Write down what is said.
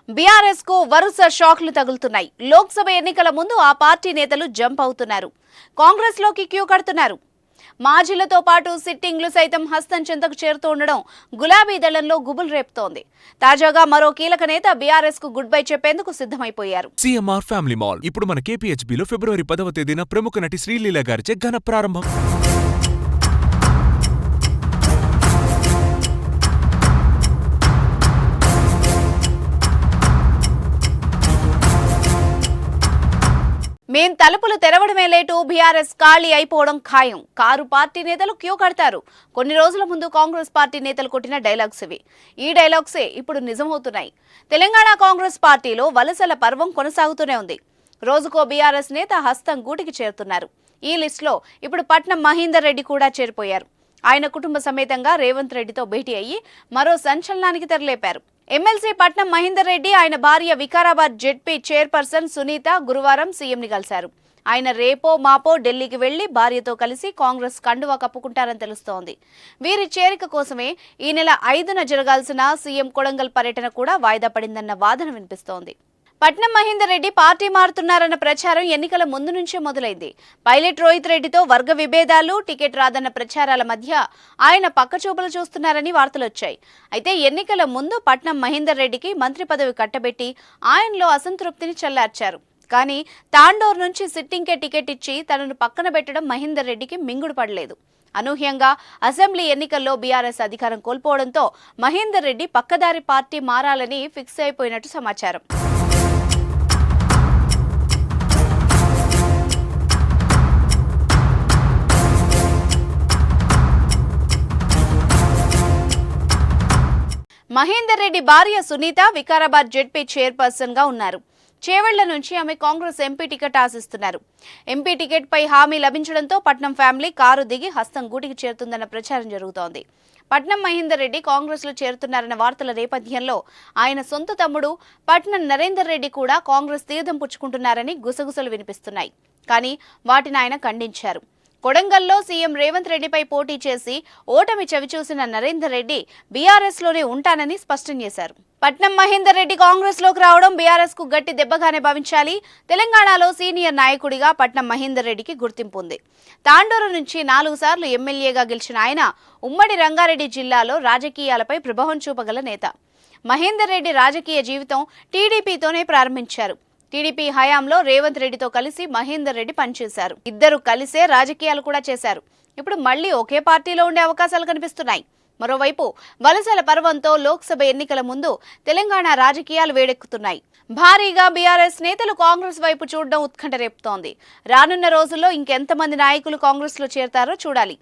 BRS కు వరుస షాక్లు తగులుతున్నాయి. లోక్సభ ఎన్నికల ముందు ఆ పార్టీ నేతలు జంప్ అవుతున్నారు. కాంగ్రెస్ లోకి క్యూ కడుతున్నారు. మాజీలతో పాటు సిట్టింగ్లు సైతం హస్తం చెంతకు చేరుతూ ఉండడం గులాబీ దళంలో గుబులు రేపుతోంది. తాజాగా మరో కీలక నేత బీఆర్ఎస్ కు గుడ్ బై చెప్పేందుకు సిద్ధమైపోయారు. సిఎంఆర్ ఫ్యామిలీ మాల్ ఇప్పుడు మన కేపీహెచ్బీలో ఫిబ్రవరి 10వ తేదీన ప్రముఖ నటి శ్రీలీల గారిచే ఘన ప్రారంభం. మేం తలుపులు తెరవడమే లేటు, బీఆర్ఎస్ ఖాళీ అయిపోవడం ఖాయం. కారు పార్టీ నేతలు క్యూ కడతారు. కొన్ని రోజుల ముందు కాంగ్రెస్ పార్టీ నేతలు కొట్టిన డైలాగ్స్ ఇవి. ఈ డైలాగ్సే ఇప్పుడు నిజమవుతున్నాయి. తెలంగాణ కాంగ్రెస్ పార్టీలో వలసల పర్వం కొనసాగుతూనే ఉంది. రోజుకో బీఆర్ఎస్ నేత హస్తం గూటికి చేరుతున్నారు. ఈ లిస్టులో ఇప్పుడు పట్నం మహేందర్ రెడ్డి కూడా చేరిపోయారు. ఆయన కుటుంబ సమేతంగా రేవంత్ రెడ్డితో భేటీ అయ్యి మరో సంచలనానికి తెరలేపారు. ఎమ్మెల్సీ పట్నం మహేందర్ రెడ్డి ఆయన భార్య వికారాబాద్ జెడ్పీ చైర్పర్సన్ సునీత గురువారం సీఎంని కలిశారు. ఆయన రేపో మాపో ఢిల్లీకి వెళ్లి భార్యతో కలిసి కాంగ్రెస్ కండువా కప్పుకుంటారని తెలుస్తోంది. వీరి చేరిక కోసమే ఈ నెల 5న జరగాల్సిన సీఎం కొడంగల్ పర్యటన కూడా వాయిదా పడిందన్న వాదన వినిపిస్తోంది. పట్నం మహేందర్ రెడ్డి పార్టీ మారుతున్నారన్న ప్రచారం ఎన్నికల ముందు నుంచే మొదలైంది. పైలట్ రోహిత్ రెడ్డితో వర్గ విభేదాలు, టికెట్ రాదన్న ప్రచారాల మధ్య ఆయన పక్కచూపులు చూస్తున్నారని వార్తలొచ్చాయి. అయితే ఎన్నికల ముందు పట్నం మహేందర్ రెడ్డికి మంత్రి పదవి కట్టబెట్టి ఆయనలో అసంతృప్తిని చల్లార్చారు. కానీ తాండూరు నుంచి సిట్టింగ్కే టికెట్ ఇచ్చి తనను పక్కన పెట్టడం మహేందర్ రెడ్డికి మింగుడు పడలేదు. అనూహ్యంగా అసెంబ్లీ ఎన్నికల్లో బీఆర్ఎస్ అధికారం కోల్పోవడంతో మహేందర్ రెడ్డి పక్కదారి పార్టీ మారాలని ఫిక్స్ అయిపోయినట్టు సమాచారం. మహేందర్ రెడ్డి భార్య సునీత వికారాబాద్ జెడ్పీ చైర్పర్సన్ గా ఉన్నారు. చేవెళ్ల నుంచి ఆమె కాంగ్రెస్ ఎంపీ టికెట్ ఆశిస్తున్నారు. ఎంపీ టికెట్ పై హామీ లభించడంతో పట్నం ఫ్యామిలీ కారు దిగి హస్తం గూటికి చేరుతుందన్న ప్రచారం జరుగుతోంది. పట్నం మహేందర్ రెడ్డి కాంగ్రెస్ లో చేరుతున్నారన్న వార్తల నేపథ్యంలో ఆయన సొంత తమ్ముడు పట్నం నరేందర్ రెడ్డి కూడా కాంగ్రెస్ తీర్థం పుచ్చుకుంటున్నారని గుసగుసలు వినిపిస్తున్నాయి. కానీ వాటిని ఆయన ఖండించారు. కొడంగల్లో సీఎం రేవంత్ రెడ్డిపై పోటీ చేసి ఓటమి చవిచూసిన నరేందర్ రెడ్డి బీఆర్ఎస్ లోనే ఉంటానని స్పష్టం చేశారు. పట్నం మహేందర్ రెడ్డి కాంగ్రెస్ లోకి రావడం బీఆర్ఎస్ కు గట్టి దెబ్బగానే భావించాలి. తెలంగాణలో సీనియర్ నాయకుడిగా పట్నం మహేందర్ రెడ్డికి గుర్తింపు ఉంది. తాండూరు నుంచి 4 సార్లు ఎమ్మెల్యేగా గెలిచిన ఆయన ఉమ్మడి రంగారెడ్డి జిల్లాలో రాజకీయాలపై ప్రభావం చూపగల నేత. మహేందర్ రెడ్డి రాజకీయ జీవితం టీడీపీతోనే ప్రారంభించారు. టీడీపీ హయాంలో రేవంత్ రెడ్డితో కలిసి మహేందర్ రెడ్డి పనిచేశారు. ఇద్దరు కలిసే రాజకీయాలు కూడా చేశారు. ఇప్పుడు మళ్లీ ఒకే పార్టీలో ఉండే అవకాశాలు కనిపిస్తున్నాయి. మరోవైపు వలసల పర్వంతో లోక్సభ ఎన్నికల ముందు తెలంగాణ రాజకీయాలు వేడెక్కుతున్నాయి. భారీగా బీఆర్ఎస్ నేతలు కాంగ్రెస్ వైపు చూడడం ఉత్కంఠ రేపుతోంది. రానున్న రోజుల్లో ఇంకెంతమంది నాయకులు కాంగ్రెస్ లో చేరతారో చూడాలి.